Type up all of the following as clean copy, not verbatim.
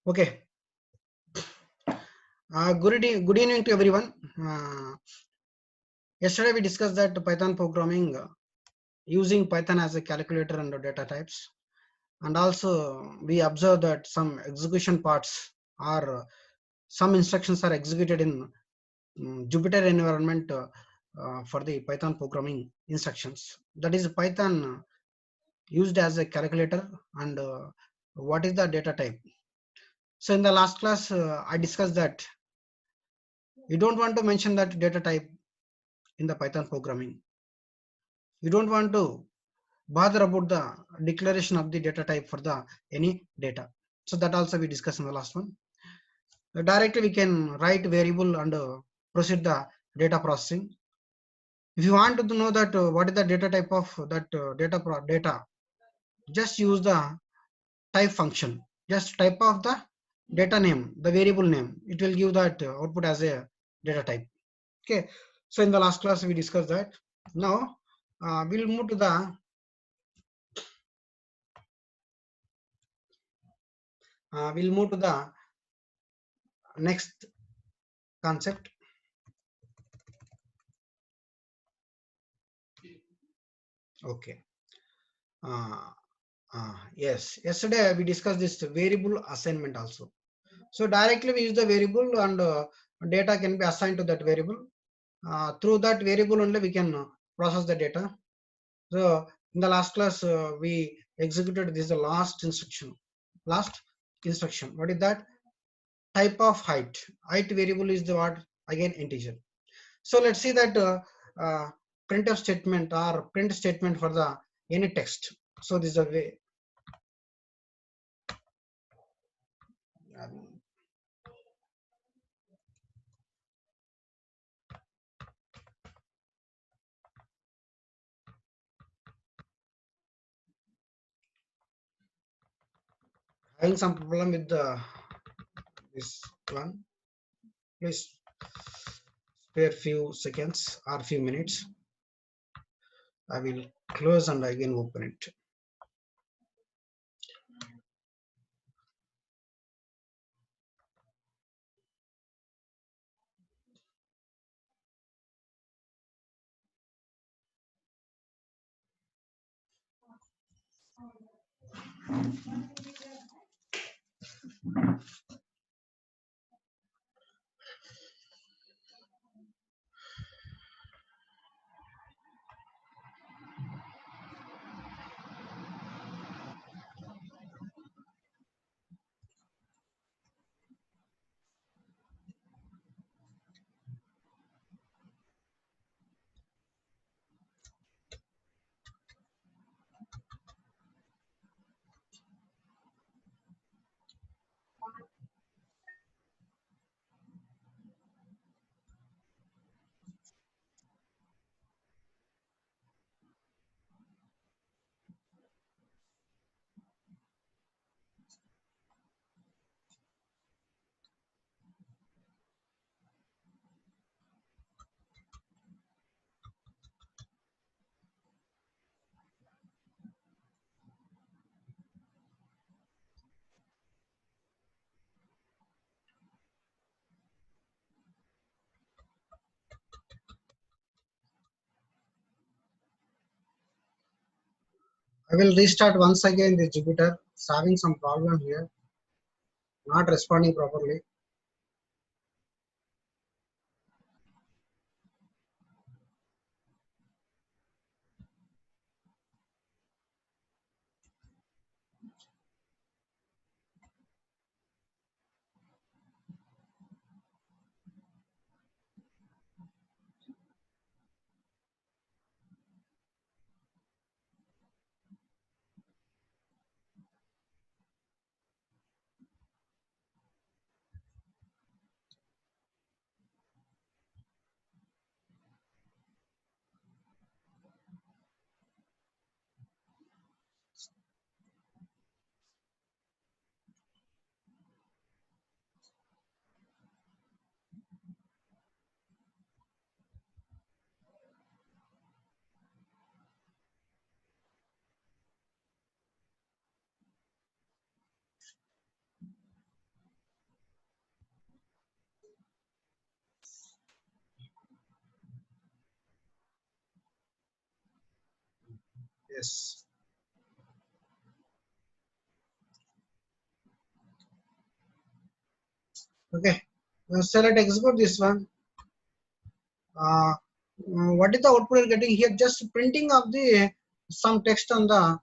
Okay. Good evening to everyone. Yesterday we discussed that Python programming using Python as a calculator and data types, and also we observed that some execution parts are some instructions are executed in Jupyter environment for the Python programming instructions. That is Python used as a calculator and what is the data type. So in the last class I discussed that you don't want to mention that data type in the Python programming. You don't want to bother about the declaration of the data type for the any data. So that also we discussed in the last one. Directly we can write variable and proceed the data processing. If you want to know that what is the data type of that data, just use the type function. Just type of the data name, the variable name. It will give that output as a data type. Okay. So in the last class we discussed that. Now we'll move to the next concept. Okay. Yes. Yesterday we discussed this variable assignment also. So directly we use the variable and data can be assigned to that variable. Through that variable only we can process the data. So in the last class we executed this the last instruction. Last instruction. What is that? Type of height. Height variable is the what? Again integer. So let's see that printf statement or print statement for the any text. So this is a way. Having some problem with the this one. Please spare few seconds or few minutes. I will close and again open it. I will restart once again the Jupyter. It's having some problem here, not responding properly. Yes. Okay. So let's execute this one. Uh, what is the output you're getting here? Just printing of the some text on the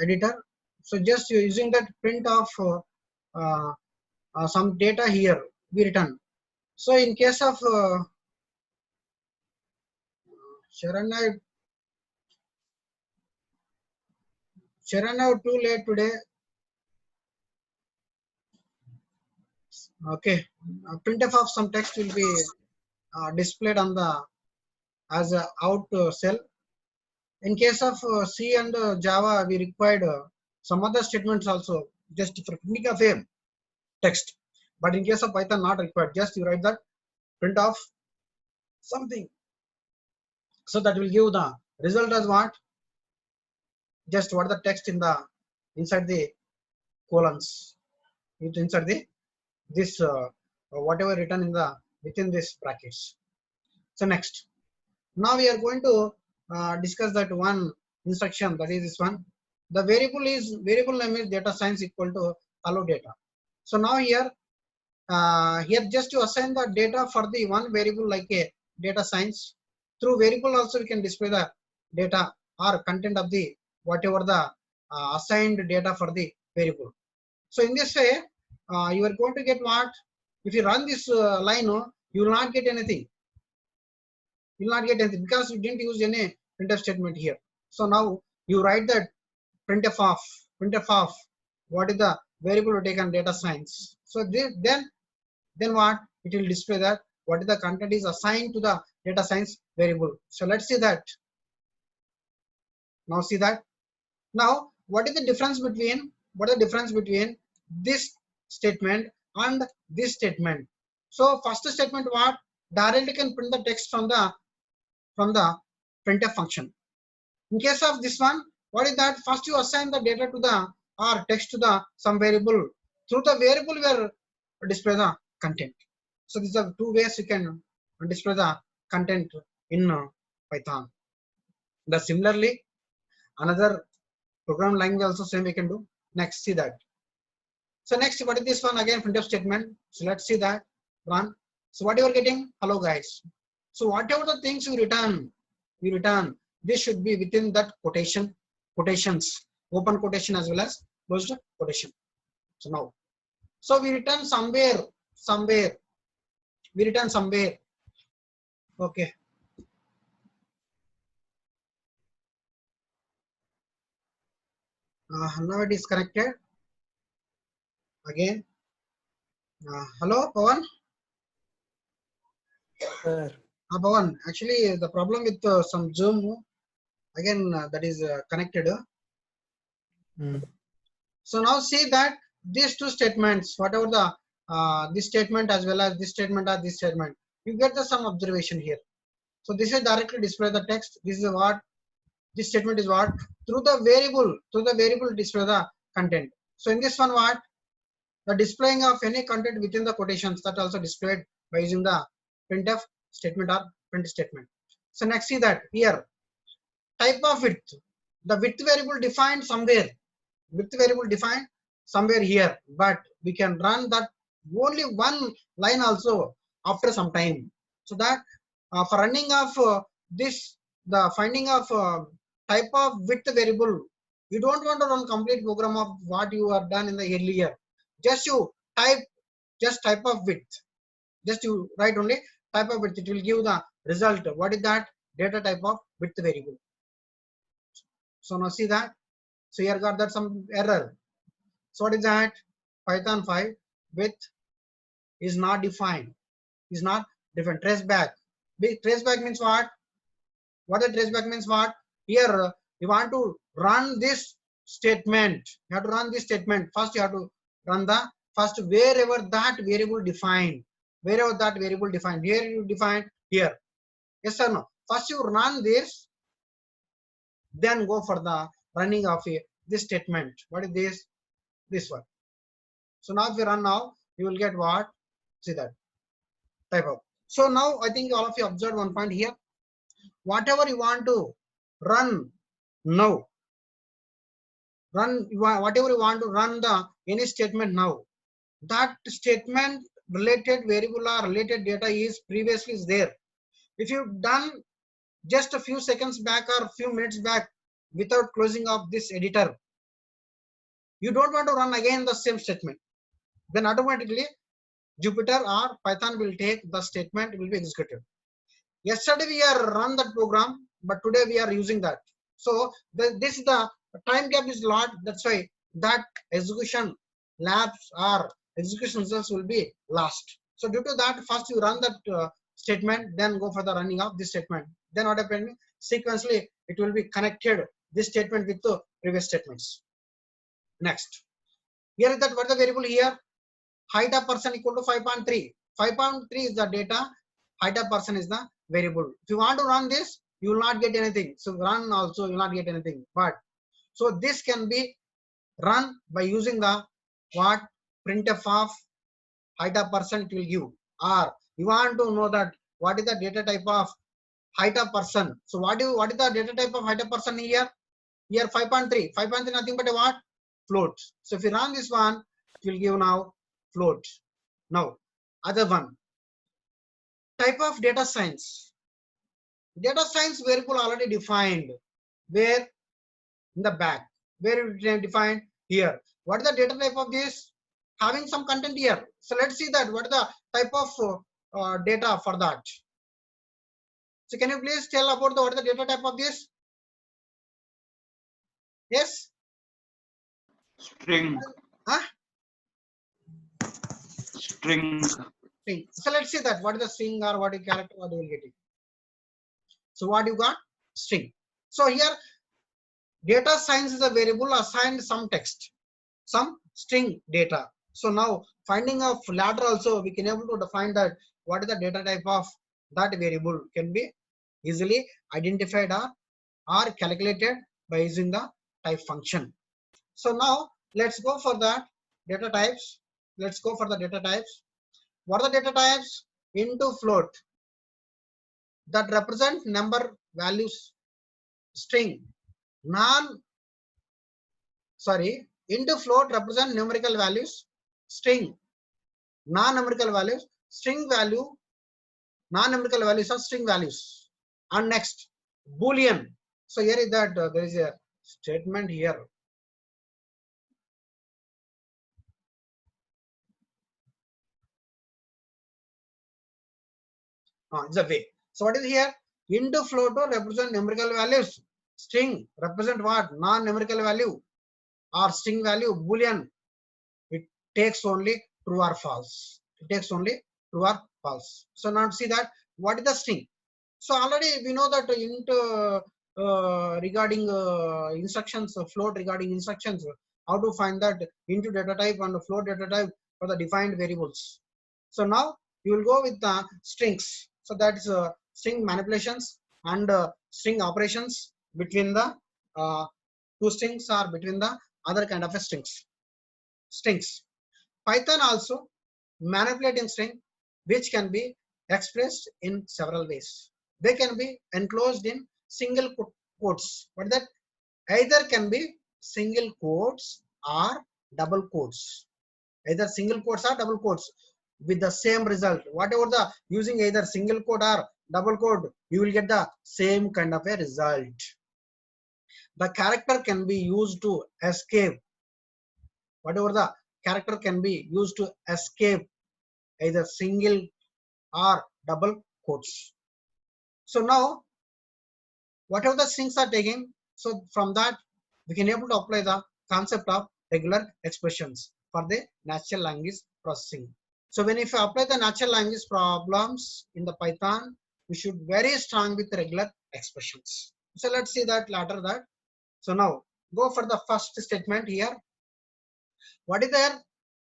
editor. So just using that print of some data here we return. So in case of Sharon, too late today. Okay, printf of some text will be displayed on the as a out cell. In case of C and Java, we required some other statements also, just for printing of a text. But in case of Python, not required. Just you write that print of something. So that will give the result as what? Just what the text in the inside the colons. It inside the this whatever written in the within this brackets. So next, now we are going to discuss that one instruction, that is this one. The variable name is data science equal to hello data. So now here just to assign the data for the one variable like a data science. Through variable also we can display the data or content of the whatever the assigned data for the variable. So in this way, you are going to get what? If you run this line, you will not get anything. You will not get anything because you didn't use any printf statement here. So now you write that printf of what is the variable taken data science. So then what? It will display that what is the content is assigned to the data science variable. So let's see that. Now see that. Now what is the difference between this statement and this statement? So first statement what? Directly can print the text from the printf function. In case of this one, what is that? First you assign the data to the or text to the some variable. Through the variable we will display the content. So these are two ways you can display the content in Python. The similarly another program language also same we can do. Next see that. So next what is this one again printf statement. So let's see that run. So what you are getting? Hello guys. So whatever the things you return, this should be within that quotations, open quotation as well as closed quotation. So now, so we return somewhere. We return somewhere. Okay. Now it is connected again. Hello, Pawan. Sir. Pawan, actually the problem with some Zoom again that is connected. So now see that these two statements, whatever the this statement as well as this statement or this statement, you get the some observation here. So this is directly display the text. This is what this statement is what through the variable display the content. So in this one what the displaying of any content within the quotations that also displayed by using the printf statement or print statement. So next see that here type of width. The width variable defined somewhere. Width variable defined somewhere here, but we can run that only one line also after some time. So that for running of this, the finding of type of width variable, you don't want to run complete program of what you are done in the earlier. Just you type, just type of width. Just you write only type of width. It will give the result. What is that? Data type of width variable. So now see that. So here got that some error. So what is that? Python 5 width is not defined. Is not defined. Traceback. Traceback means what? What the traceback means what? Here you want to run this statement. You have to run this statement. First you have to run the first wherever that variable defined. Wherever that variable defined. Here you define here. Yes or no? First you run this, then go for the running of this statement. What is this? This one. So now if you run now, you will get what? See that type of. So now I think all of you observed one point here. Whatever you want to run Now run whatever you want to run the any statement now. That statement related variable or related data is previously is there. If you done just a few seconds back or few minutes back without closing of this editor, you don't want to run again the same statement, then automatically Jupyter or Python will take the statement will be executed. Yesterday we are run that program, but today we are using that. So this is the time gap is lot. That's why that execution labs or execution results will be lost. So due to that, first you run that statement, then go for the running of this statement. Then what happened? Sequentially, it will be connected this statement with the previous statements. Next, here is that what the variable here? Height of person equal to 5.3. 5.3 is the data. Height of person is the variable. If you want to run this, you will not get anything. So run also you will not get anything. But so this can be run by using the what printf of height of person it will give. Or you want to know that what is the data type of height of person. So what is the data type of height of person here? Here 5.3. 5.3 nothing but a what? Float. So if you run this one, it will give now float. Now other one, type of data science. Data science variable already defined. Where? In the back. Where it defined? Here. What is the data type of this? Having some content here. So let's see that. What is the type of data for that? So can you please tell about what is the data type of this? Yes? String. Huh? String. String. So let's see that. What is the string or what is character what you will get it. So what you got? String. So here data science is a variable assigned some text, some string data. So now finding of ladder also we can able to define that what is the data type of that variable can be easily identified or calculated by using the type function. So now let's go for that data types. Let's go for the data types. What are the data types? Into float that represent number values string into float represent numerical values string non-numerical values string value non-numerical values are string values. And next boolean. So here is that there is a statement here. It's a way. So what is here? Into float represent numerical values. String represent what? Non-numerical value or string value. Boolean, it takes only true or false. It takes only true or false. So now see that what is the string? So already we know that int regarding instructions, float regarding instructions, how to find that into data type and float data type for the defined variables. So now you will go with the strings. So that's string manipulations and string operations between the two strings or between the other kind of a strings. Python also manipulating string which can be expressed in several ways. They can be enclosed in single quotes. What is that? Either can be single quotes or double quotes. Either single quotes or double quotes with the same result. Whatever the using either single quote or double quote, you will get the same kind of a result. The character can be used to escape. Whatever the character can be used to escape either single or double quotes. So now whatever the strings are taking, so from that we can able to apply the concept of regular expressions for the natural language processing. So when if you apply the natural language problems in the Python, we should very strong with regular expressions. So let's see that later that. So now go for the first statement here. What is there?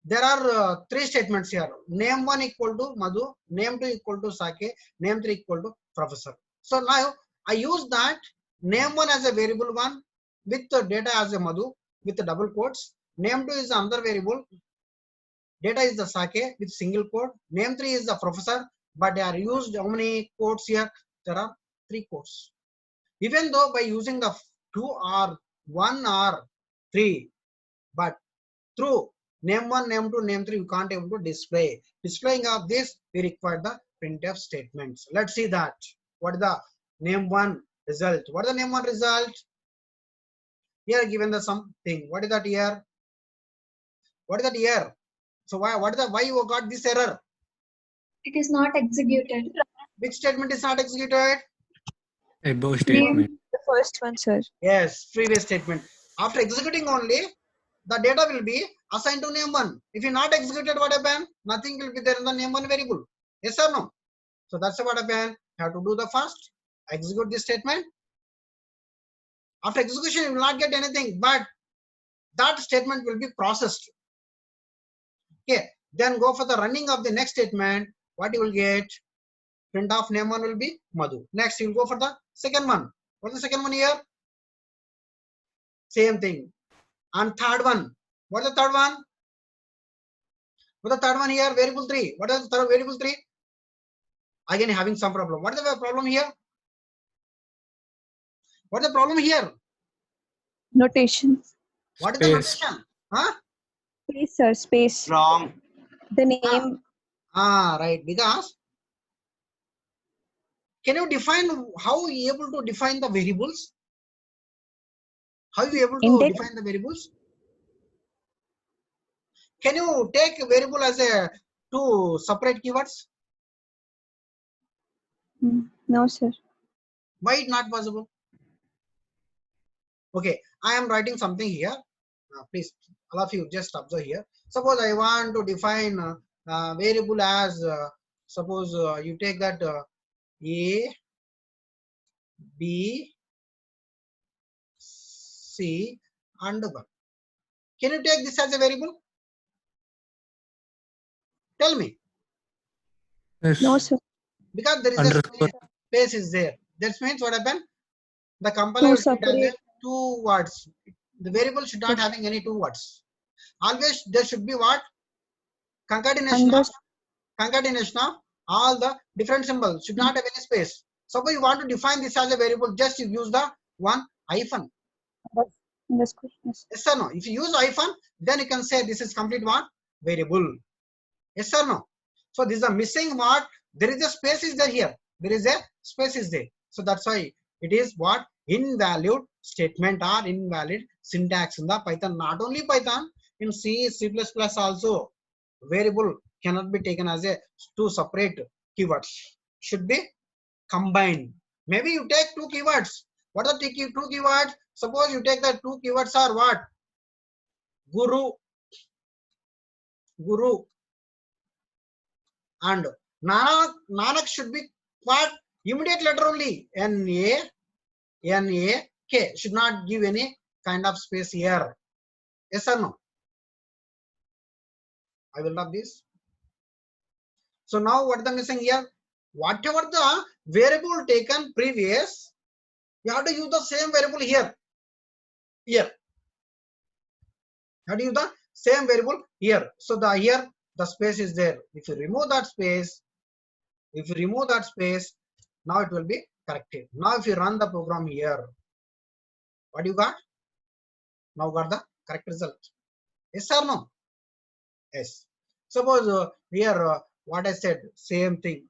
There are three statements here. Name 1 equal to Madhu, name 2 equal to Sake, name 3 equal to Professor. So now I use that name 1 as a variable 1 with the data as a Madhu with the double quotes. Name 2 is another variable. Data is the Sake with single quote. Name 3 is the Professor, but they are used how many quotes here? There are 3 quotes. Even though by using the 2 or 1 or 3, but through name 1, name 2, name 3 we can't able to display. Displaying of this we require the printf statements. Let's see that. What is the name 1 result? What is the name 1 result? Here given the something. What is that here? What is that here? So why you got this error? It is not executed. Which statement is not executed? Above statement. The first one, sir. Yes, previous statement. After executing only, the data will be assigned to name 1. If you not executed, what happen? Nothing will be there in the name 1 variable. Yes or no? So that's what happen. You have to do the first, execute this statement. After execution, you will not get anything, but that statement will be processed. Okay, then go for the running of the next statement. What you will get? Print of name 1 will be Madhu. Next, you will go for the second one. What is the second one here? Same thing. And third one. What is the third one? What is the third one here? Variable 3. What is the third variable 3? Again, having some problem. What is the problem here? What is the problem here? Notation. What is the notation? Huh? Space, sir. Space. Wrong. The name. Right. Because can you define how you able to define the variables? How you able to Index. define the variables? Can you take a variable as a two separate keywords? No, sir. Why it not possible? Okay, I am writing something here. Please, all of you just observe here. Suppose I want to define variable as suppose you take that A, B, C and 1. Can you take this as a variable? Tell me. Yes. No, sir. Because there is Underscore. a space is there. That means what happened? The compiler Two will treat as separate. two words. The variable should not having any two words. Always there should be what? Concatenation of all the different symbols. Should not have any space. Suppose you want to define this as a variable, just you use the one hyphen. Underscore. Yes. Yes or no? If you use hyphen, then you can say this is complete one variable. Yes or no? So this is a missing what? There is a space is there here. There is a space is there. So that's why it is what? Invalid statement or invalid syntax in the Python. Not only Python, in C, C++ also variable cannot be taken as a two separate keywords. Should be combined. Maybe you take two keywords. What are the two keywords? Suppose you take the two keywords are what? Guru and Nanak should be what? Immediate letter only. N-A-K. Should not give any kind of space here. Yes or no? I will love this. So now what is the missing here? Whatever the variable taken previous, you have to use the same variable here. Here. You have to use the same variable here. So the here the space is there. If you remove that space, now it will be corrected. Now if you run the program here, what you got? Now got the correct result. Yes or no? Yes. Suppose here what I said, same thing.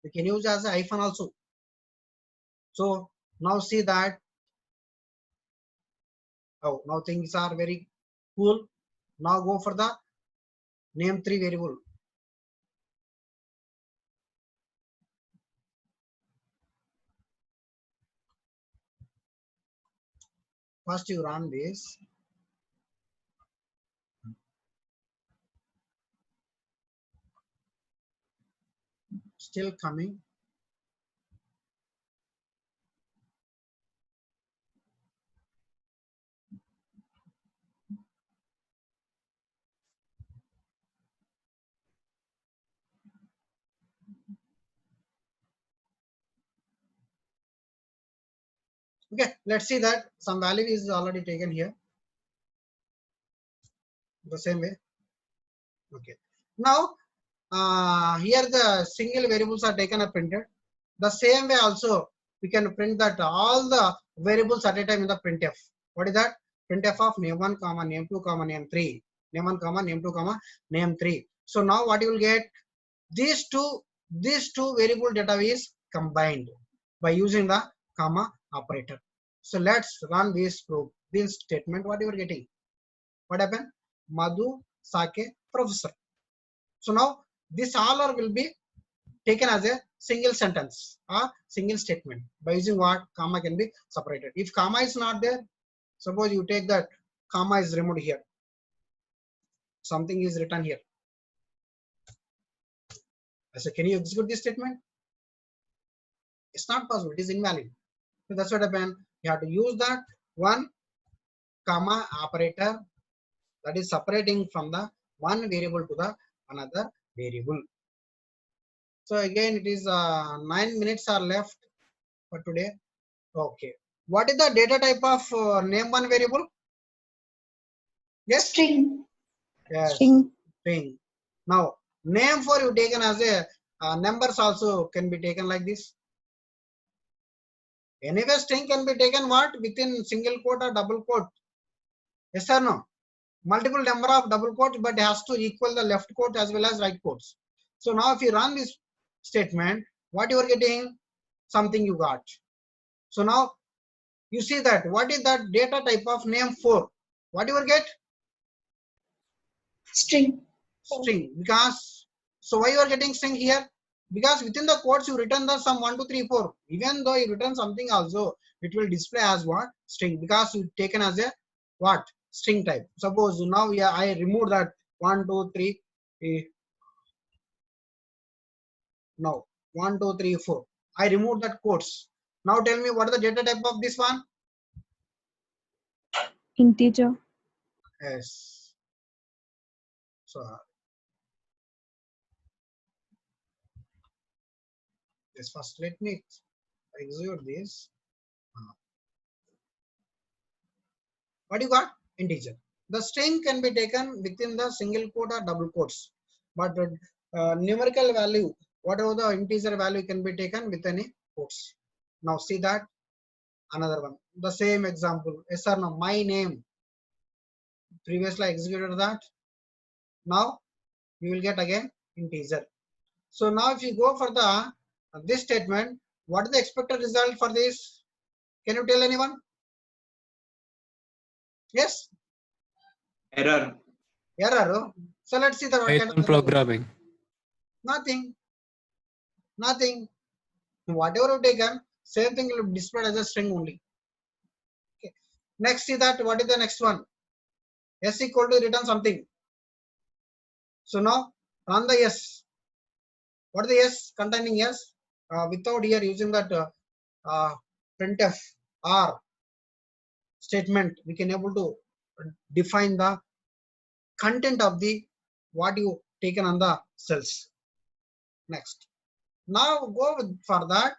We can use as a hyphen also. So now see that. Oh, now things are very cool. Now go for the name 3 variable. First you run this. Still coming. Okay, let's see that some value is already taken here. The same way. Okay. Now here the single variables are taken and printed. The same way also we can print that all the variables at a time in the printf. What is that? Printf of name1 comma name2 comma name3, name1 comma name2 comma name3. So now what you will get, these two variable data is combined by using the comma operator. So let's run this statement. What you are getting? What happened? Madhu, Sake, Professor. So now this all will be taken as a single sentence or single statement by using what? Comma can be separated. If comma is not there, suppose you take that comma is removed here, something is written here. I say, can you execute this statement? It's not possible, it is invalid. So that's what happened. You have to use that one comma operator, that is separating from the one variable to the another variable. So again, it is 9 minutes are left for today. Okay. What is the data type of name1 variable? Yes? String. Yes. String. String. Now, name4 you taken as a numbers also can be taken like this. Anyway, string can be taken what? Within single quote or double quote. Yes or no? Multiple number of double quotes, but has to equal the left quote as well as right quotes. So now if you run this statement, what you are getting? Something you got. So now you see that what is that data type of name4? What you will get? String. String. Because so why you are getting string here? Because within the quotes you return the some 1 2 3 4. Even though you return something also, it will display as what? String. Because you taken as a what? String type. Suppose now I remove that 1 2 3. Now 1 2 3 4. I remove that quotes. Now tell me what is the data type of this one? Integer. Yes. So this first let me execute this. What you got? Integer. The string can be taken within the single quote or double quotes, but numerical value, whatever the integer value, can be taken within a quotes. Now see that another one. The same example. Yes or no? My name. Previously I executed that. Now we will get again integer. So now if you go for the this statement, what is the expected result for this? Can you tell anyone? Yes? Error. Error. So let's see the what kind of Python error. programming. Nothing. Nothing. Whatever you taken, same thing will be displayed as a string only. Okay. Next, see that what is the next one? S equal to return something. So now run the S. What is the S containing S? Without here using that printf or statement, we can able to define the content of the what you taken on the cells. Next. Now go for that.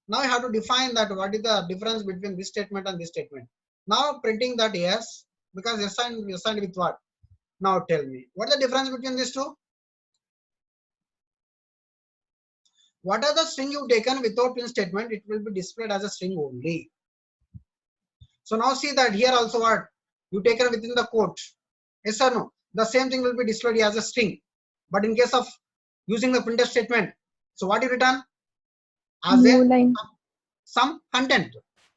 Now you have to define that what is the difference between this statement and this statement. Now printing that yes, because assigned with what? Now tell me, what is the difference between these two? What are the string you taken without print statement? It will be displayed as a string only. So now see that here also what? You taken within the quote. Yes or no? The same thing will be displayed as a string. But in case of using the printf statement, so what you return? As New a line. some content.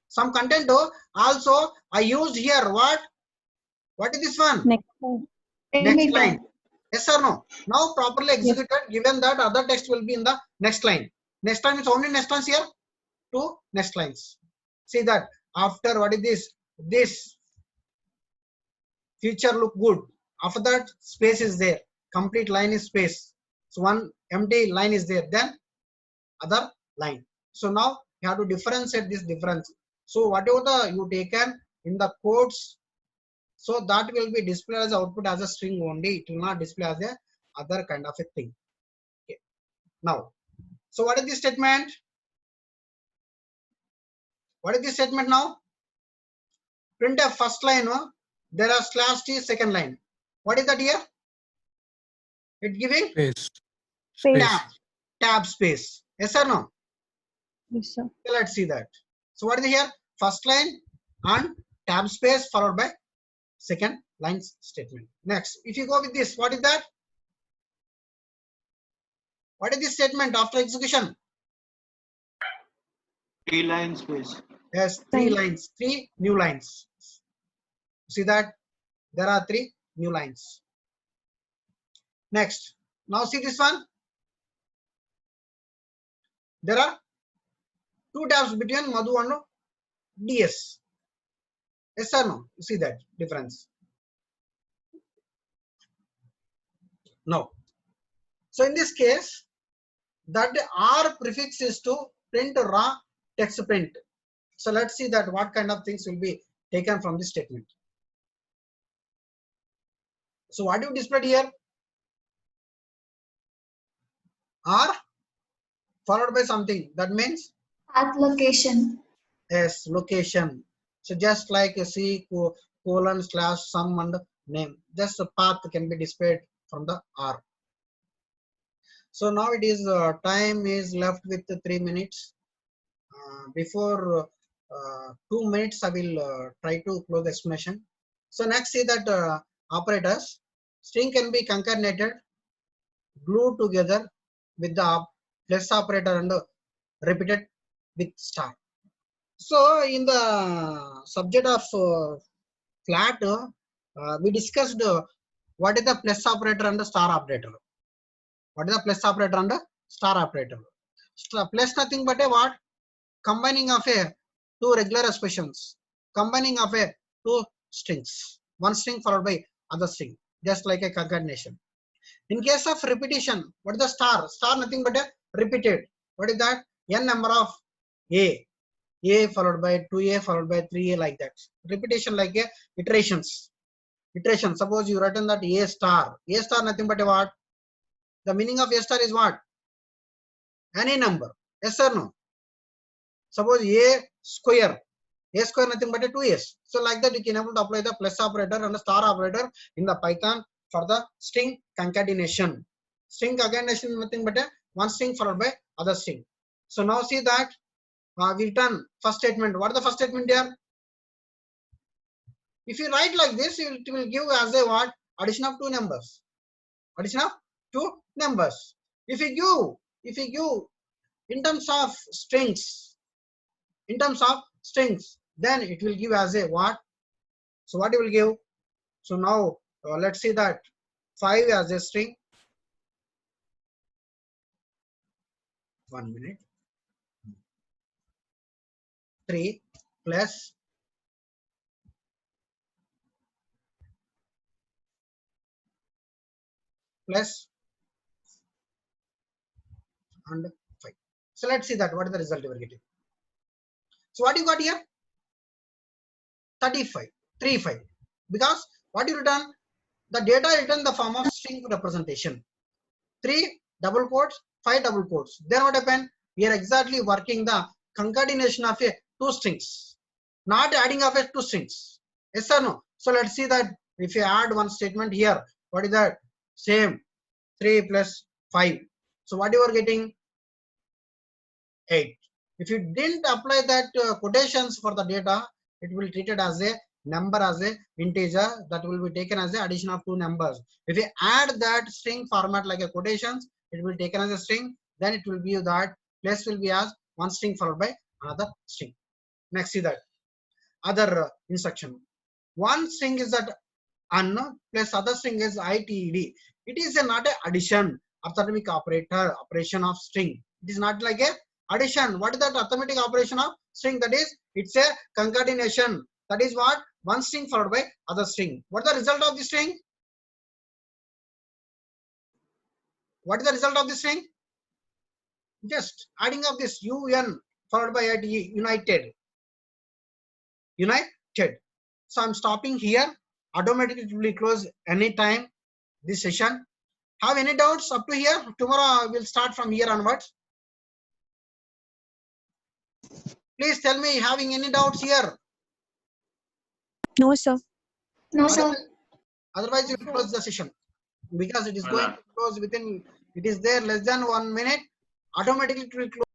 Some content also I used here what? What is this one? Next line. Next Delimiter. line. Yes or no? Now properly executed, given that other text will be in the next line. Next line is only next lines here. Two next lines. See that after what is this? This feature look good. After that space is there. Complete line is space. So one empty line is there. Then other line. So now you have to differentiate this difference. So whatever the you taken in the quotes, so that will be displayed as output as a string only. It will not display as a other kind of a thing. Okay. Now, so what is this statement? What is this statement now? Printf first line, there are slash t second line. What is that here? It giving Space. Space. tab space. Yes or no? Yes, sir. Let's see that. So what is here? first line and tab space followed by second line statement. Next, if you go with this, what is that? What is this statement after execution? 3 line space. Yes, 3 lines, 3 new lines. See that? There are 3 new lines. Next, now see this one. There are 2 tabs between Madhu and DS. Yes or no? You see that difference? No. So in this case, that R prefix is to print raw text print. So let's see that what kind of things will be taken from this statement. So what you displayed here? R followed by something. That means Path location. yes, location. So just like a C colon slash sum and name, just a path can be displayed from the R. So now it is time is left with 3 minutes. Before 2 minutes, I will try to close the explanation. So next, see that operators. String can be concatenated, glued together with the plus operator and repeated with star. So in the subject of flat, we discussed what is the plus operator and the star operator. What is the plus operator and the star operator? Plus nothing but a what? Combining of a 2 regular expressions, combining of a 2 strings, one string followed by other string, just like a concatenation. In case of repetition, what is the star? Star nothing but a repeated. What is that? N number of A followed by 2A followed by 3A, like that. Repetition like a iterations. Iteration. Suppose you written that A star. A star nothing but a what? The meaning of A star is what? Any number. Yes or no? Suppose A square nothing but a 2s. So like that you can able to apply the plus operator and the star operator in the Python for the string concatenation. String concatenation nothing but a one string followed by other string. So now see that we return first statement. What is the first statement here? If you write like this, it will give as a what? Addition of 2 numbers. Addition of 2 numbers. If you give in terms of strings, then it will give as a what? So what it will give? So now let's see that 5 as a string. 1 minute. 3 plus and 5. So let's see that what is the result you are getting. So what you got here? 35, 35. Because what you return? The data written in the form of string representation. 3 double quotes, 5 double quotes. Then what happened? We are exactly working the concatenation of a 2 strings, not adding of a 2 strings. Yes or no? So let's see that if you add one statement here, what is that? Same 3 plus 5. So what you are getting? 8. If you didn't apply that quotations for the data, it will treat it as a number, as a integer that will be taken as the addition of 2 numbers. If you add that string format like a quotations, it will be taken as a string. Then it will be that place will be as one string followed by another string. Next, see that other instruction. One string is that unknown plus other string is ITED. It is not a addition arithmetic operation of string. It is not like a addition. What is that arithmetic operation of string? That is, it's a concatenation. That is what? One string followed by other string. What is the result of the string? What is the result of the string? Just adding of this UN followed by ITE, united. So I'm stopping here. Automatically close anytime this session. Have any doubts up to here? Tomorrow we'll start from here onwards. Please tell me, having any doubts here? No, sir. No, sir. Otherwise, you will close the session because it is going to close within. It is there less than 1 minute. Automatically it will close.